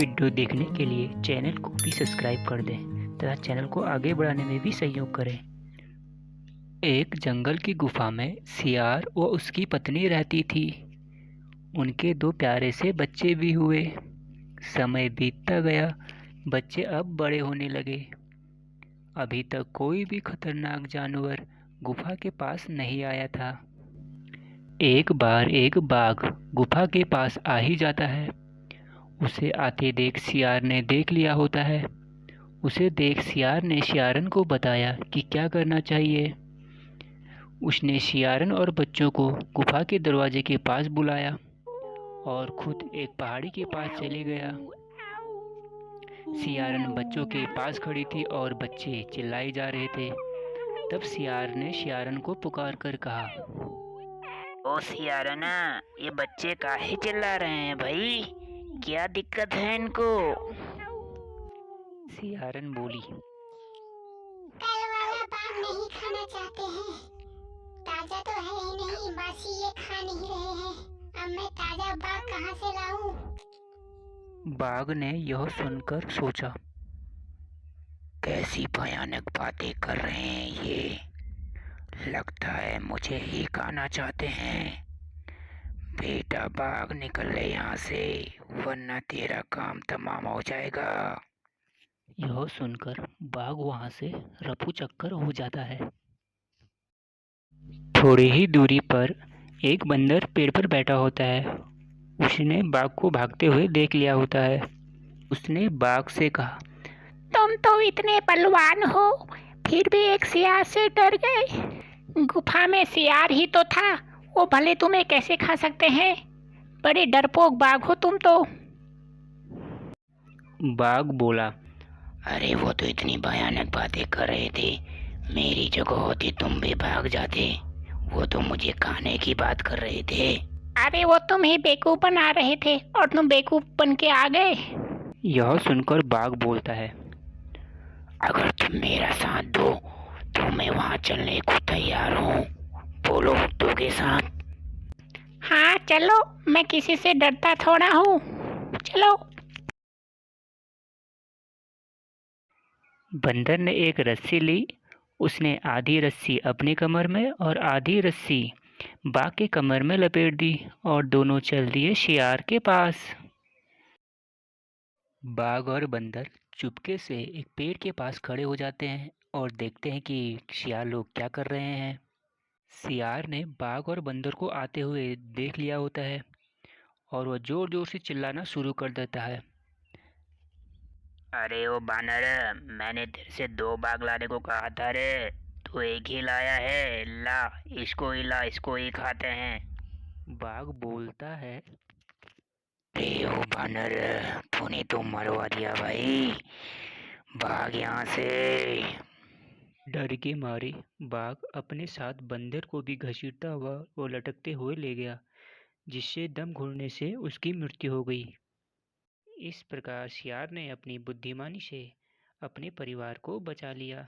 Video देखने के लिए चैनल को भी सब्सक्राइब कर दें तथा चैनल को आगे बढ़ाने में भी सहयोग करें। एक जंगल की गुफा में सियार व उसकी पत्नी रहती थी। उनके दो प्यारे से बच्चे भी हुए। समय बीतता गया, बच्चे अब बड़े होने लगे। अभी तक कोई भी खतरनाक जानवर गुफा के पास नहीं आया था। एक बार एक बाघ गुफा के पास आ ही जाता है। उसे आते देख सियार ने देख लिया होता है। उसे देख सियार ने सियारन को बताया कि क्या करना चाहिए। उसने सियारन और बच्चों को गुफा के दरवाजे के पास बुलाया और खुद एक पहाड़ी के पास चले गया। सियारन बच्चों के पास खड़ी थी और बच्चे चिल्लाए जा रहे थे। तब सियार ने सियारन को पुकार कर कहा, ओ सियारना, ये बच्चे काहे चिल्ला रहे हैं भाई? क्या दिक्कत है इनको? सियारन बोली, कल वाला बाग नहीं खाना चाहते हैं। ताजा तो है ही नहीं, बासी ये खा नहीं रहे हैं। अब मैं ताजा बाग कहाँ से लाऊं? बाघ ने यह सुनकर सोचा, कैसी भयानक बातें कर रहे हैं ये। लगता है मुझे ही खाना चाहते हैं। बेटा बाघ, निकल ले यहाँ से, वरना तेरा काम तमाम हो जाएगा। यह सुनकर बाघ वहां से रफू चक्कर हो जाता है। थोड़ी ही दूरी पर एक बंदर पेड़ पर बैठा होता है। उसने बाघ को भागते हुए देख लिया होता है। उसने बाघ से कहा, तुम तो इतने बलवान हो, फिर भी एक सियार से डर गए। गुफा में सियार ही तो था, वो भले तुम्हें कैसे खा सकते हैं। बड़े डरपोक बाघ हो तुम तो। बाघ बोला, अरे वो तो इतनी भयानक बातें कर रहे थे, मेरी जगह होती तुम भी भाग जाते। वो तो मुझे खाने की बात कर रहे थे। अरे वो तुम ही बेवकूफ बना रहे थे और तुम बेवकूफ बन के आ गए। यह सुनकर बाघ बोलता है, अगर तुम मेरा साथ दो तो मैं वहाँ चलने को तैयार हूँ। बोलो दोगे साथ? हाँ चलो, मैं किसी से डरता थोड़ा हूँ, चलो। बंदर ने एक रस्सी ली। उसने आधी रस्सी अपनी कमर में और आधी रस्सी बाघ के कमर में लपेट दी और दोनों चल दिए शियार के पास। बाघ और बंदर चुपके से एक पेड़ के पास खड़े हो जाते हैं और देखते हैं कि शियार लोग क्या कर रहे हैं। सियार ने बाघ और बंदर को आते हुए देख लिया होता है और वह जोर जोर से चिल्लाना शुरू कर देता है, अरे ओ बानर, मैंने तेरे से 2 बाघ लाने को कहा था रे। तू एक ही लाया है। ला, इसको ही ला, इसको ही खाते हैं। बाघ बोलता है, अरे ओ बानर, तूने तो मरवा दिया भाई। भाग यहाँ से। डर के मारे बाघ अपने साथ बंदर को भी घसीटता हुआ और लटकते हुए ले गया, जिससे दम घुटने से उसकी मृत्यु हो गई। इस प्रकार शियार ने अपनी बुद्धिमानी से अपने परिवार को बचा लिया।